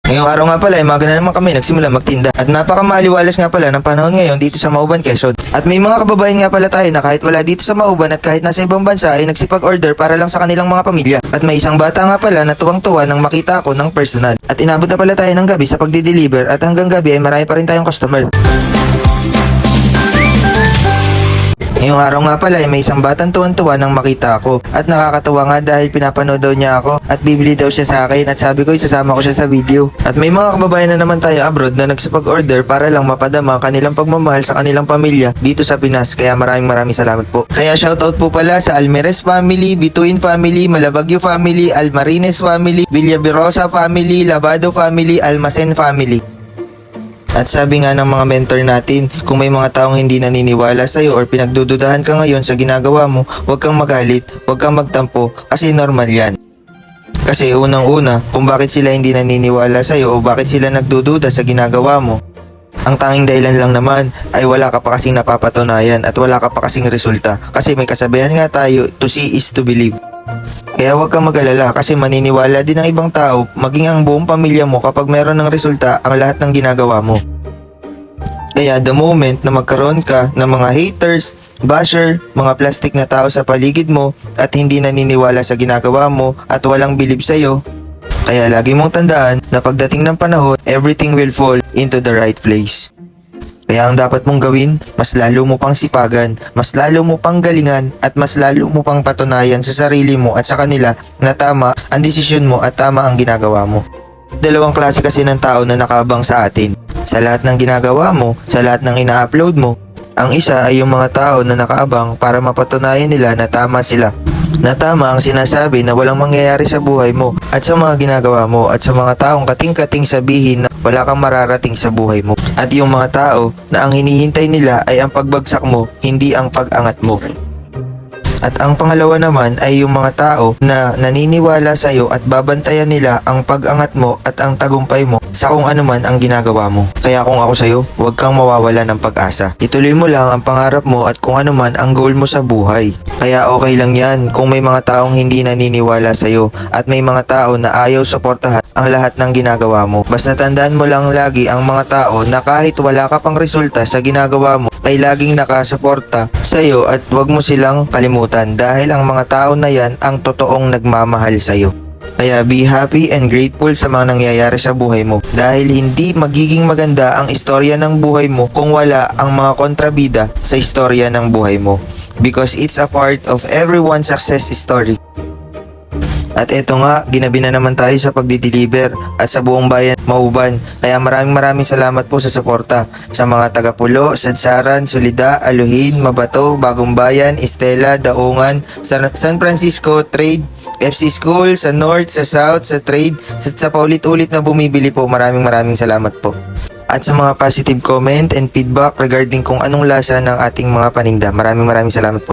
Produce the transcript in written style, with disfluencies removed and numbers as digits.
Ngayong araw nga pala ay maga na naman kami nagsimula magtinda at napakamaliwalas nga pala ng panahon ngayon dito sa Mauban, Quezon. At may mga kababayan nga pala tayo na kahit wala dito sa Mauban at kahit nasa ibang bansa ay nagsipag-order para lang sa kanilang mga pamilya. At may isang bata nga pala na tuwang-tuwa nang makita ako ng personal. At inabot na pala tayo ng gabi sa pagdi-deliver at hanggang gabi ay marami pa rin tayong customer. Ngayong araw nga pala ay may isang batang tuwan-tuwa nang makita ako at nakakatawa nga dahil pinapanood daw niya ako at bibili daw siya sa akin at sabi ko isasama ko siya sa video. At may mga kababayan na naman tayo abroad na nagsipag-order para lang mapadama kanilang pagmamahal sa kanilang pamilya dito sa Pinas, kaya maraming salamat po. Kaya shoutout po pala sa Almeres family, Bituin family, Malabagyo family, Almarines family, Villavirosa family, Labado family, Almacen family. At sabi nga ng mga mentor natin, kung may mga taong hindi naniniwala sa'yo or pinagdududahan ka ngayon sa ginagawa mo, huwag kang magalit, huwag kang magtampo kasi normal yan. Kasi unang-una, kung bakit sila hindi naniniwala sa'yo o bakit sila nagdududa sa ginagawa mo, ang tanging dahilan lang naman ay wala ka pa kasing napapatunayan at wala ka pa kasing resulta. Kasi may kasabihan nga tayo, to see is to believe. Kaya huwag kang mag-alala kasi maniniwala din ng ibang tao, maging ang buong pamilya mo kapag meron ng resulta ang lahat ng ginagawa mo. Kaya the moment na magkaroon ka ng mga haters, basher, mga plastic na tao sa paligid mo at hindi naniniwala sa ginagawa mo at walang bilib sa'yo, kaya lagi mong tandaan na pagdating ng panahon, everything will fall into the right place. Kaya ang dapat mong gawin, mas lalo mo pang sipagan, mas lalo mo pang galingan at mas lalo mo pang patunayan sa sarili mo at sa kanila na tama ang desisyon mo at tama ang ginagawa mo. Dalawang klase kasi ng tao na nakaabang sa atin. Sa lahat ng ginagawa mo, sa lahat ng ina-upload mo, ang isa ay yung mga tao na nakaabang para mapatunayan nila na tama sila. Na tama ang sinasabi na walang mangyayari sa buhay mo at sa mga ginagawa mo at sa mga taong kating-kating sabihin na wala kang mararating sa buhay mo. At yung mga tao na ang hinihintay nila ay ang pagbagsak mo, hindi ang pag-angat mo. At ang pangalawa naman ay yung mga tao na naniniwala sa iyo at babantayan nila ang pag-angat mo at ang tagumpay mo sa kung ano man ang ginagawa mo. Kaya kung ako sa iyo, huwag kang mawawala ng pag-asa. Ituloy mo lang ang pangarap mo at kung ano man ang goal mo sa buhay. Kaya okay lang yan kung may mga taong hindi naniniwala sa iyo at may mga tao na ayaw suportahan ang lahat ng ginagawa mo. Basta tandaan mo lang lagi ang mga tao na kahit wala ka pang resulta sa ginagawa mo ay laging nakasuporta sa iyo at huwag mo silang kalimutan dahil ang mga tao na yan ang totoong nagmamahal sa iyo. Kaya be happy and grateful sa mga nangyayari sa buhay mo dahil hindi magiging maganda ang istorya ng buhay mo kung wala ang mga kontrabida sa istorya ng buhay mo. Because it's a part of everyone's success story. At eto nga, ginabi na naman tayo sa pagdi-deliver at sa buong bayan Mauban. Kaya maraming salamat po sa suporta sa mga taga-Pulo, Sadsaran, Solida, Aluhin, Mabato, Bagong Bayan, Estela, Daungan, San Francisco, Trade, FC School, sa North, sa South, sa Trade, sa paulit-ulit na bumibili po. Maraming salamat po. At sa mga positive comment and feedback regarding kung anong lasa ng ating mga paninda. Maraming salamat po.